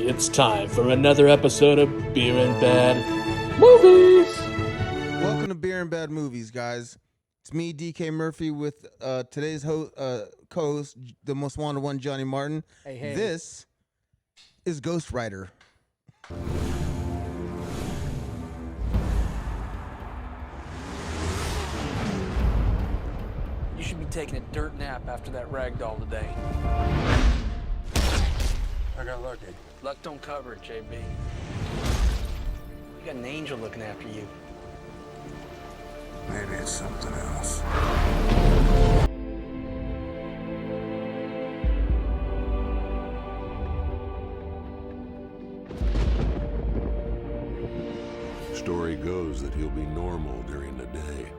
It's time for another episode of Beer and Bad Movies. Welcome to Beer and Bad Movies, guys. It's me, DK Murphy, with today's co-host, the most wanted one, Johnny Martin. Hey. This is Ghost Rider. You should be taking a dirt nap after that ragdoll today. I got lucky. Luck don't cover it, JB. You got an angel looking after you. Maybe it's something else. Story goes that he'll be normal during the day,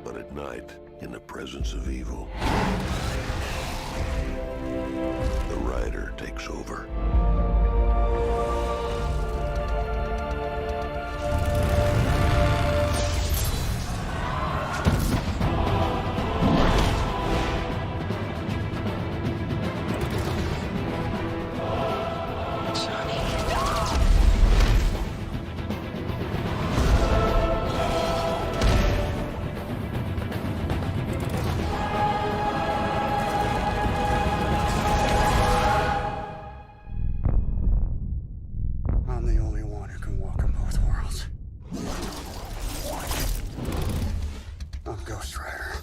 but at night, in the presence of evil, the rider takes over. I'm the only one who can walk in both worlds. I'm Ghost Rider.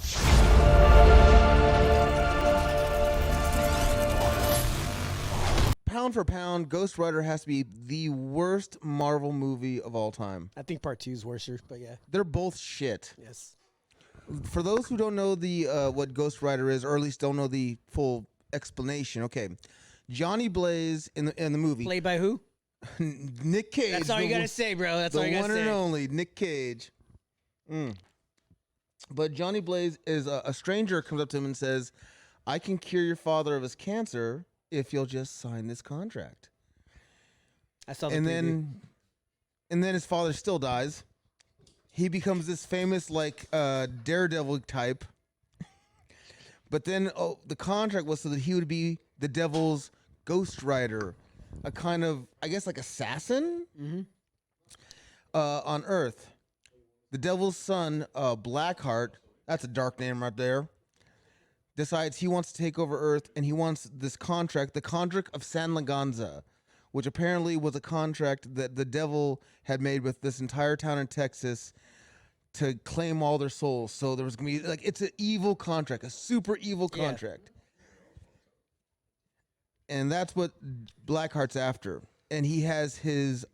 Pound for pound, Ghost Rider has to be the worst Marvel movie of all time. I think part 2 is worse, but yeah. They're both shit. Yes. For those who don't know what Ghost Rider is, or at least don't know the full explanation, okay. Johnny Blaze in the movie. Played by who? Nick Cage. That's all you gotta say, bro. That's all you The gotta one say. and only Nick Cage. But Johnny Blaze is a stranger comes up to him and says, "I can cure your father of his cancer if you'll just sign this contract." I saw the And preview. then his father still dies. He becomes this famous Daredevil type. But then the contract was so that he would be the devil's Ghost Rider, a kind of, I guess, like assassin on Earth. The devil's son, Blackheart, that's a dark name right there, decides he wants to take over Earth, and he wants this contract, the contract of San Laganza, which apparently was a contract that the devil had made with this entire town in Texas to claim all their souls. So there was going to be, it's an evil contract, a super evil contract. And that's what Blackheart's after. And he has his,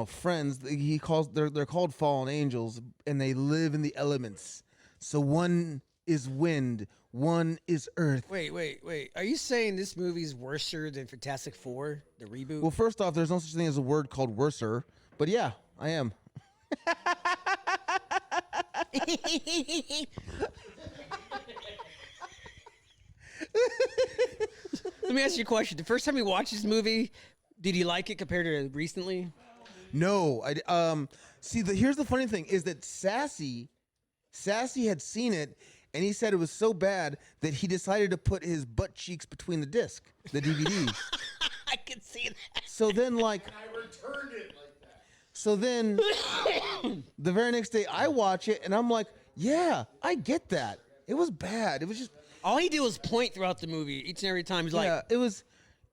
friends. They're called fallen angels, and they live in the elements. So one is wind, one is earth. Wait. Are you saying this movie's worser than Fantastic Four, the reboot? Well, first off, there's no such thing as a word called worser. But yeah, I am. Let me ask you a question. The first time you watched this movie, did you like it compared to recently? No, here's the funny thing is that Sassy had seen it, and he said it was so bad that he decided to put his butt cheeks between the DVD. I can see that. So then, I returned it like that. So then, the very next day, I watch it, and I'm like, yeah, I get that. It was bad. It was just... All he did was point throughout the movie each and every time. He's Yeah, it was...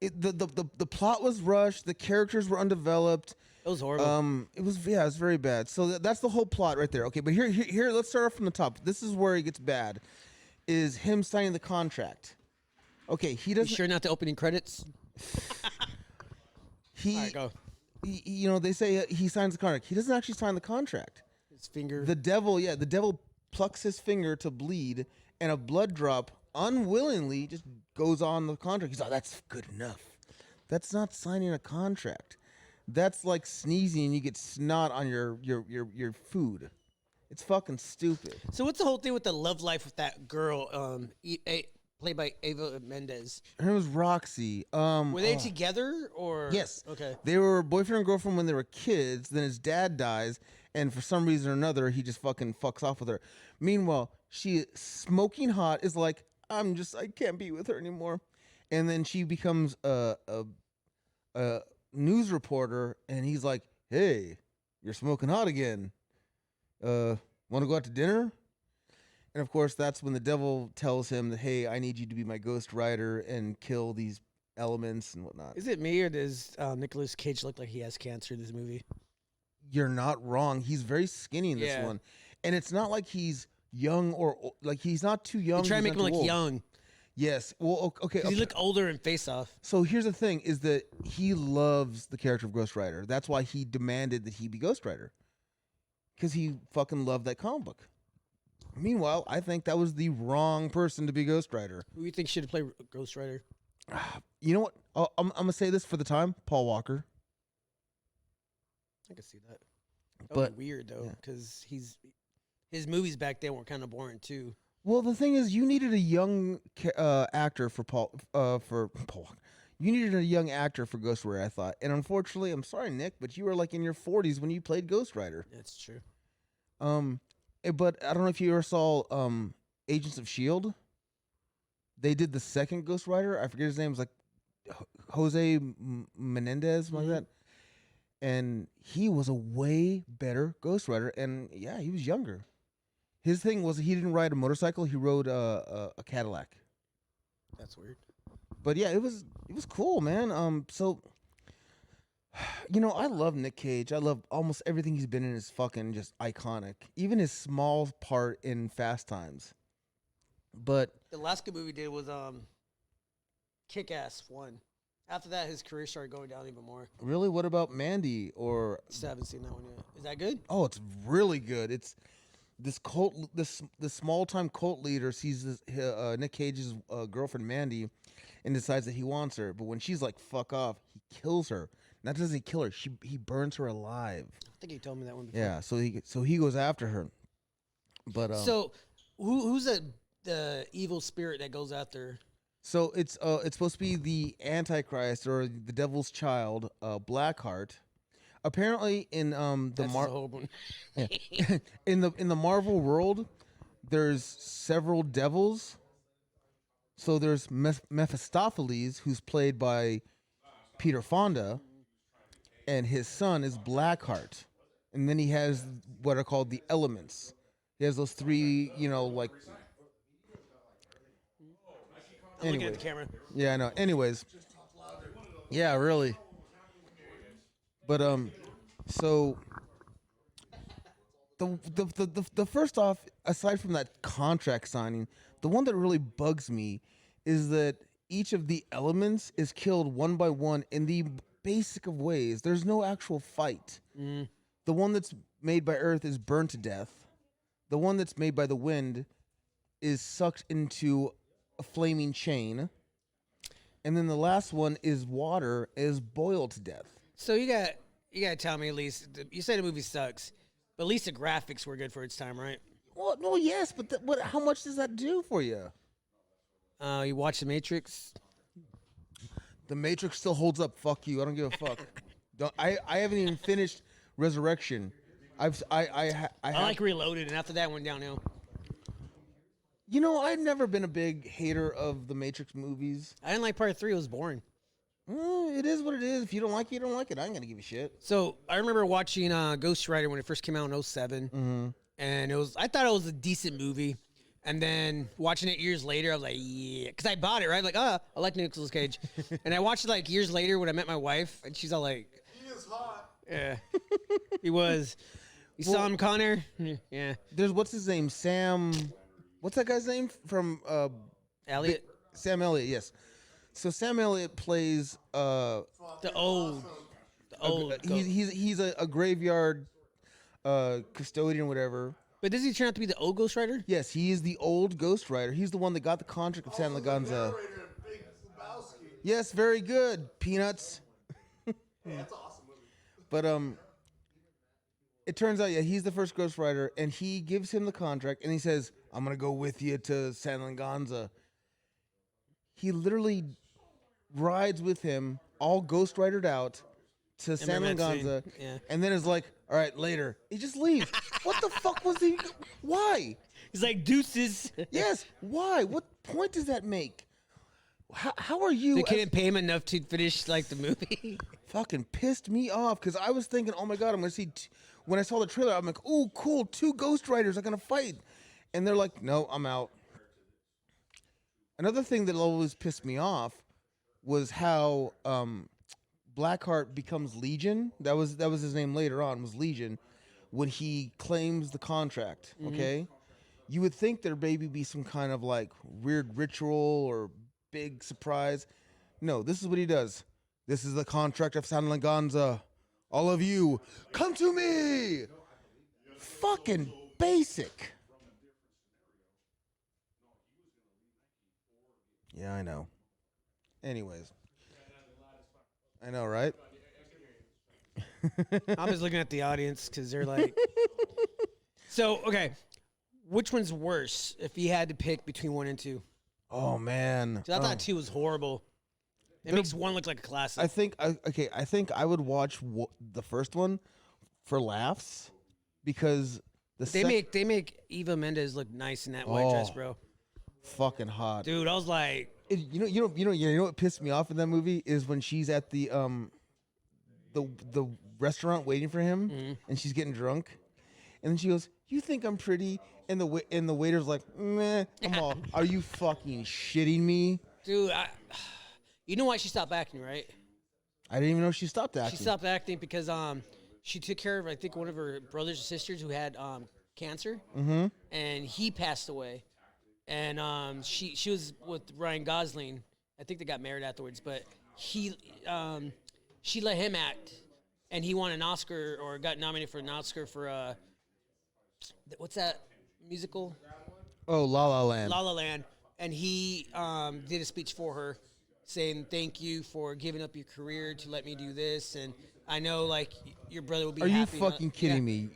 The plot was rushed. The characters were undeveloped. it was horrible. It was very bad. So that's the whole plot right there. Okay, but here, let's start off from the top. This is where it gets bad, is him signing the contract. Okay, he You doesn't. sure not the opening credits? He, All right, go. they say he signs the contract. He doesn't actually sign the contract. His finger. The devil plucks his finger to bleed, and a blood drop unwillingly just goes on the contract. He's like, that's good enough. That's not signing a contract. That's like sneezing and you get snot on your food. It's fucking stupid. So what's the whole thing with the love life with that girl, played by Ava Mendes? Her name was Roxy. Were they together or? Yes. Okay. They were boyfriend and girlfriend when they were kids. Then his dad dies, and for some reason or another, he just fucking fucks off with her. Meanwhile, she, smoking hot, is like, I can't be with her anymore. And then she becomes a a news reporter, and he's like, "Hey, you're smoking hot again. Want to go out to dinner?" And of course, that's when the devil tells him that, "Hey, I need you to be my ghost rider and kill these elements and whatnot." Is it me or does Nicolas Cage look like he has cancer in this movie? You're not wrong. He's very skinny in this Yeah. one, and it's not like he's young or like he's not too young. You try to he's make not him too look old. young. Yes. Well, okay. 'Cause he look older in Face Off. So here's the thing: is that he loves the character of Ghost Rider. That's why he demanded that he be Ghost Rider, because he fucking loved that comic book. Meanwhile, I think that was the wrong person to be Ghost Rider. Who do you think should have played Ghost Rider? You know what? I'm gonna say this for the time: Paul Walker. I can see that. That But- would be weird though, yeah. because his movies back then were kind of boring too. Well, the thing is, you needed a young actor for Paul. For Paul Walker. You needed a young actor for Ghost Rider, I thought. And unfortunately, I'm sorry, Nick, but you were like in your 40s when you played Ghost Rider. That's true. But I don't know if you ever saw Agents of Shield. They did the second Ghost Rider. I forget his name. It was like Jose Menendez, something like that. And he was a way better Ghost Rider. And yeah, he was younger. His thing was he didn't ride a motorcycle. He rode a Cadillac. That's weird. But yeah, it was cool, man. So you know, I love Nick Cage. I love almost everything he's been in is fucking just iconic. Even his small part in Fast Times. But The last good movie he did was Kick-Ass 1. After that, his career started going down even more. really, what about Mandy or Still haven't seen that one yet. Is that good? oh, it's really good. It's this small time cult leader sees Nick Cage's girlfriend Mandy and decides that he wants her. But when she's like "fuck off," he kills her. Not does he kill her, he burns her alive. I think you told me that one before. Yeah, so he goes after her. But So who's the evil spirit that goes after? so it's supposed to be the Antichrist or the Devil's Child, Blackheart. Apparently in the That's his whole one. in the Marvel world, there's several devils. So there's Mephistopheles, who's played by Peter Fonda, and his son is Blackheart. And then he has what are called the elements. He has those three, you know, like. I'm looking at the camera. Yeah, I know. Anyways. Yeah, really. But so the first off, aside from that contract signing, the one that really bugs me is that each of the elements is killed one by one in the basic of ways. There's no actual fight. The one that's made by Earth is burned to death. The one that's made by the wind is sucked into a flaming chain. And then the last one is water is boiled to death. So you gotta tell me at least. You said the movie sucks, but at least the graphics were good for its time, right? Well, no, yes, but how much does that do for you? You watch The Matrix. The Matrix still holds up. Fuck you. I don't give a fuck. I haven't even finished Resurrection. I like Reloaded, and after that went downhill. You know, I've never been a big hater of the Matrix movies. I didn't like part 3. It was boring. It is what it is. If you don't like it, you don't like it. I ain't gonna give a shit. So I remember watching Ghost Rider when it first came out in 07. And I thought it was a decent movie. And then watching it years later, I was like, yeah. Because I bought it, right? Like, I like Nicolas Cage. And I watched it like years later when I met my wife. And she's all like, He is hot. yeah. He was. You saw him, Connor? Yeah. What's his name? Sam. What's that guy's name from? Elliott? Sam Elliott. Yes. So Sam Elliott plays. The old. He's a graveyard custodian, whatever. But does he turn out to be the old Ghost Rider? Yes, he is the old Ghost Rider. He's the one that got the contract of San Laganza. Big Lebowski. Yes, very good. Peanuts. Yeah, that's an awesome movie. But it turns out, yeah, he's the first Ghost Rider, and he gives him the contract, and he says, "I'm gonna go with you to San Laganza." He literally rides with him, all Ghost Ridered out, to San remember that scene. Laganza, Yeah. and then is like, "All right, later." He just leaves. What the fuck was he? Why? He's like, deuces. Yes, why? What point does that make? how are you? They couldn't pay him enough to finish like the movie. Fucking pissed me off because I was thinking, oh my god, I'm gonna see. When I saw the trailer, I'm like, oh cool, 2 Ghost Riders are gonna fight, and they're like, no, I'm out. Another thing that always pissed me off was how Blackheart becomes Legion. That was his name later on, was Legion, when he claims the contract. Okay, you would think there maybe be some kind of like weird ritual or big surprise. No, this is what he does. This is the contract of San Laganza. All of you, come to me. Fucking basic. Yeah, I know. Anyways. I know, right? I'm just looking at the audience because they're like. So, okay. Which one's worse if you had to pick between 1 and 2? Oh, man. 'Cause I thought 2 was horrible. It makes 1 look like a classic. I think I would watch the first one for laughs because they make Eva Mendes look nice in that white dress, bro. Fucking hot. Dude, I was like, You know what pissed me off in that movie is when she's at the restaurant waiting for him and she's getting drunk, and then she goes, "You think I'm pretty?" And the waiter's like, "Meh, come on, are you fucking shitting me?" dude, you know why she stopped acting, right? I didn't even know she stopped acting. She stopped acting because she took care of, I think, one of her brothers or sisters who had cancer, and he passed away. And she was with Ryan Gosling. I think they got married afterwards, but she let him act, and he won an Oscar or got nominated for an Oscar for what's that musical? Oh, La La Land. La La Land. And he did a speech for her, saying thank you for giving up your career to let me do this, and I know like your brother will be. Are happy. you fucking kidding me?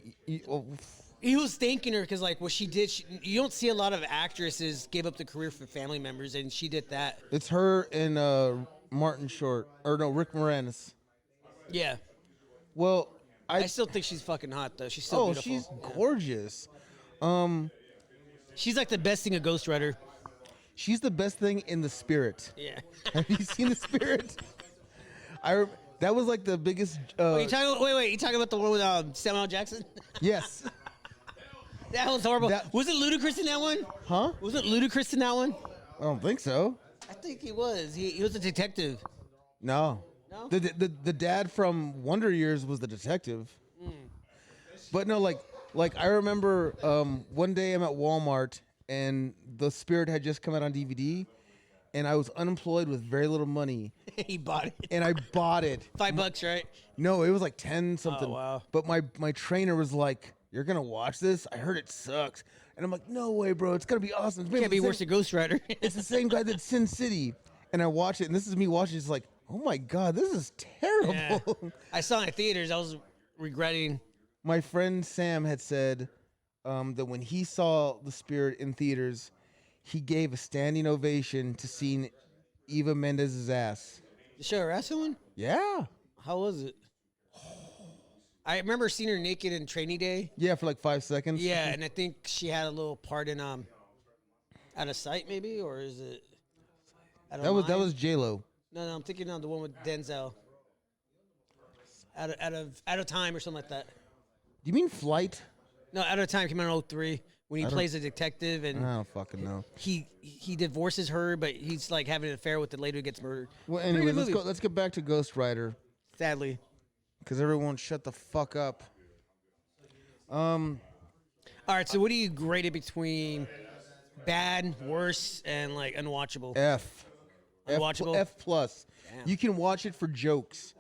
He was thanking her because, like, what she did, you don't see a lot of actresses give up the career for family members, and she did that. It's her and Martin Short, or no, Rick Moranis. Yeah. Well, I still think she's fucking hot, though. She's so beautiful. She's gorgeous. She's like the best thing a Ghost Rider. She's the best thing in The Spirit. Yeah. Have you seen The Spirit? That was like the biggest. You talking about the one with Samuel L. Jackson? Yes. That was horrible. Was it Ludacris in that one? Huh? Was it Ludacris in that one? I don't think so. I think he was. He was a detective. No. No? The dad from Wonder Years was the detective. But no, like I remember one day I'm at Walmart and The Spirit had just come out on DVD, and I was unemployed with very little money. He bought it. And I bought it. $5, right? No, it was like 10 something. Oh, wow. But my trainer was like, "You're gonna watch this? I heard it sucks." And I'm like, "No way, bro! It's gonna be awesome. It's Can't be worse than Ghost Rider. It's the same guy that Sin City." And I watch it, and this is me watching. It's like, oh my god, this is terrible. Yeah. I saw it in theaters. I was regretting. My friend Sam had said that when he saw The Spirit in theaters, he gave a standing ovation to seeing Eva Mendes' ass. You show her ass one? Yeah. How was it? I remember seeing her naked in Training Day. Yeah, for like 5 seconds. Yeah, and I think she had a little part in Out of Sight, maybe, or is it? That was J-Lo. No, I'm thinking of the one with Denzel. Out of Time or something like that. Do you mean Flight? No, Out of Time came out in 03 when he plays a detective and I don't fucking know. he divorces her, but he's like having an affair with the lady who gets murdered. Well, Pretty anyway, good movie. let's get back to Ghost Rider. Sadly. Because everyone shut the fuck up. All right, so what do you grade it between bad, worse, and like unwatchable? F. Unwatchable? F plus. Damn. You can watch it for jokes.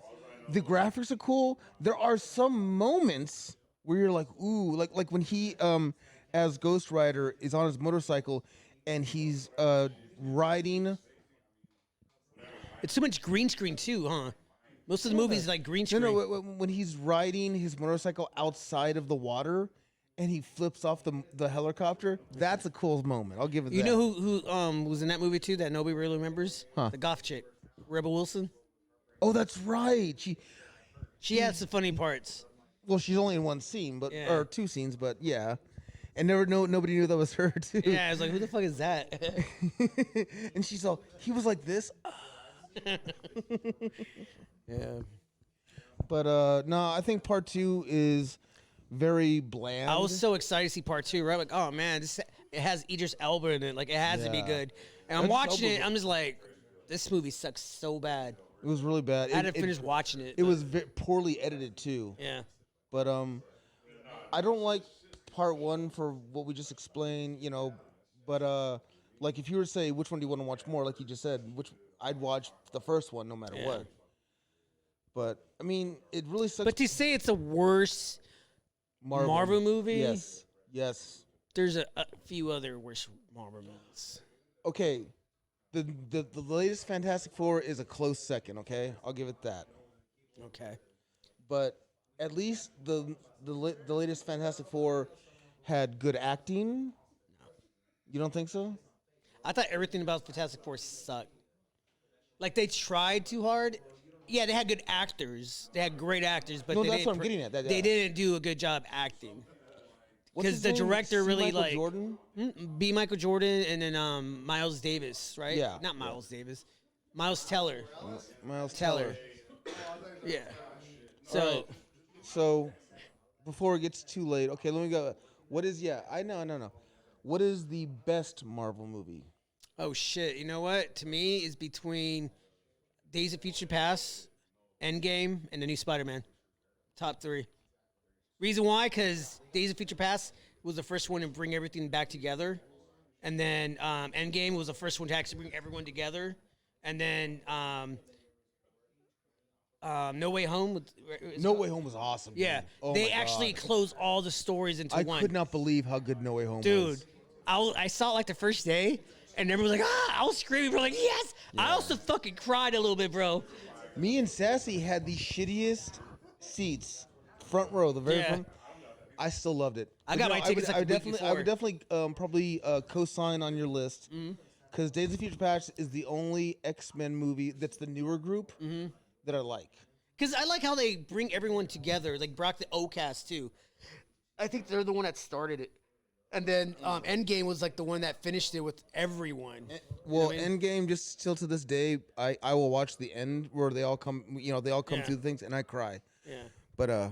The graphics are cool. There are some moments where you're like, ooh, like when he as Ghost Rider is on his motorcycle and he's riding. It's too much green screen too, huh? Most of the movies like green screen. No, when he's riding his motorcycle outside of the water and he flips off the helicopter, that's a cool moment. I'll give it that. You know who was in that movie too that nobody really remembers? Huh. The goth chick, Rebel Wilson. Oh, that's right. She had some funny parts. Well, she's only in one scene, but Yeah. or 2 scenes, but yeah. And nobody knew that was her too. Yeah, I was like, who the fuck is that? And she's all, he was like this. Yeah. But no, I think part 2 is very bland. I was so excited to see part 2, right? Like, oh man, it has Idris Elba in it. Like, it has to be Yeah. good. And I'm Idris watching Elba- it. I'm just like, this movie sucks so bad. It was really bad. I had to finish watching it. It was poorly edited too. Yeah. But I don't like part 1 for what we just explained, but like if you were to say which one do you want to watch more, like you just said, I'd watch the first one no matter Yeah. what. But I mean, it really sucks. But to say it's a worse Marvel movie? Yes. There's a few other worse Marvel movies. Okay. The latest Fantastic Four is a close second, okay? I'll give it that. Okay. But at least the latest Fantastic Four had good acting. You don't think so? I thought everything about Fantastic Four sucked. Like, they tried too hard. Yeah, they had good actors. They had great actors, but No, they that's didn't what I'm getting at. They didn't do a good job acting. What's Because his the name? director C. really Michael like Jordan? B. Michael Jordan and then Miles Davis, right? Yeah. Not Miles Davis. Miles Teller. Miles Teller. Yeah. So Alright. So before it gets too late, okay, let me go. What is I know. What is the best Marvel movie? oh shit, you know what? To me, is between Days of Future Past, Endgame, and the new Spider-Man. Top 3. Reason why? Because Days of Future Past was the first one to bring everything back together, and then Endgame was the first one to actually bring everyone together, and then No Way Home. No Way Home was awesome. Yeah, dude. Oh they my actually God. closed all the stories into I one. could not believe how good No Way Home Dude, was. I saw it like the first day, and everyone was like, I was screaming, bro, like, yes! I also fucking cried a little bit, bro. Me and Sassy had the shittiest seats, front row, the very Yeah. front. I still loved it. I But, got my tickets I like would the week definitely, I would before. definitely probably co-sign on your list Mm-hmm. because Days of Future Past is the only X-Men movie that's the newer group Mm-hmm. that I like. Because I like how they bring everyone together, like brought the O-Cast, too. I think they're the one that started it. And then Endgame was like the one that finished it with everyone. Well, what I mean? Endgame, just still to this day, I will watch the end where they all come, they all come Yeah. through the things, and I cry. Yeah. But all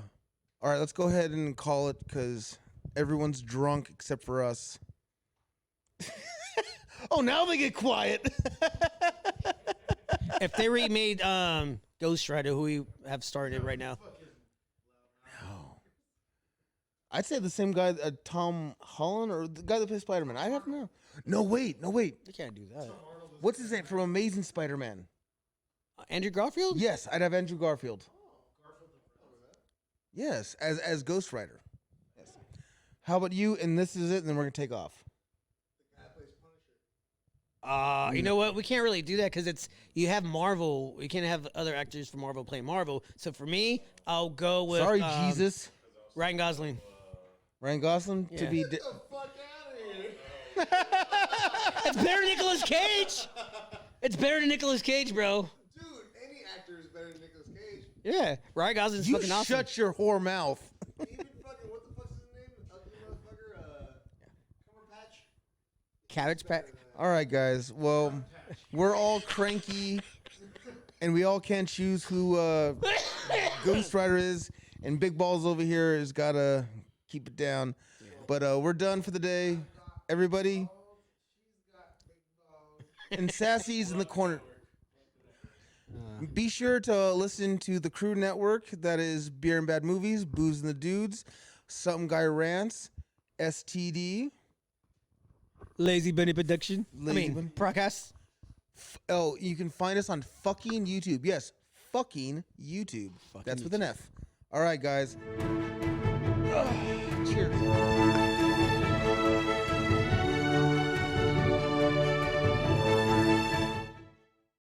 right, let's go ahead and call it because everyone's drunk except for us. Oh, now they get quiet. If they remade Ghost Rider, who we have started right now. I'd say the same guy, Tom Holland, or the guy that plays Spider-Man. I have no. No, wait. They can't do that. What's his name from Amazing Spider-Man? Andrew Garfield? Yes, I'd have Andrew Garfield. Yes, as Ghost Rider. Yes. How about you? And this is it, and then we're gonna take off. You know what? We can't really do that because you have Marvel. We can't have other actors from Marvel playing Marvel. So for me, I'll go with Sorry, Jesus. Ryan Gosling. Ryan Gosling to Yeah. be. Get the fuck out of here. It's better than Nicolas Cage. It's better than Nicolas Cage, bro. Dude, any actor is better than Nicolas Cage. Yeah, Ryan Gosling's You fucking awesome. shut your whore mouth. Even fucking, what the fuck's his name? Ugly motherfucker, Cumberbatch. Cabbage Patch. All right, guys. Well, we're all cranky, and we all can't choose who Ghost Rider is. And Big Balls over here has got to keep it down. But we're done for the day, everybody. And Sassy's in the corner. Be sure to listen to the Crew Network. That is Beer and Bad Movies, Booze and the Dudes, Some Guy Rants, STD. Lazy Bunny Production. Lazy Bunny. Podcast. Oh, you can find us on fucking YouTube. Yes, fucking YouTube. That's with an F. All right, guys. Ugh.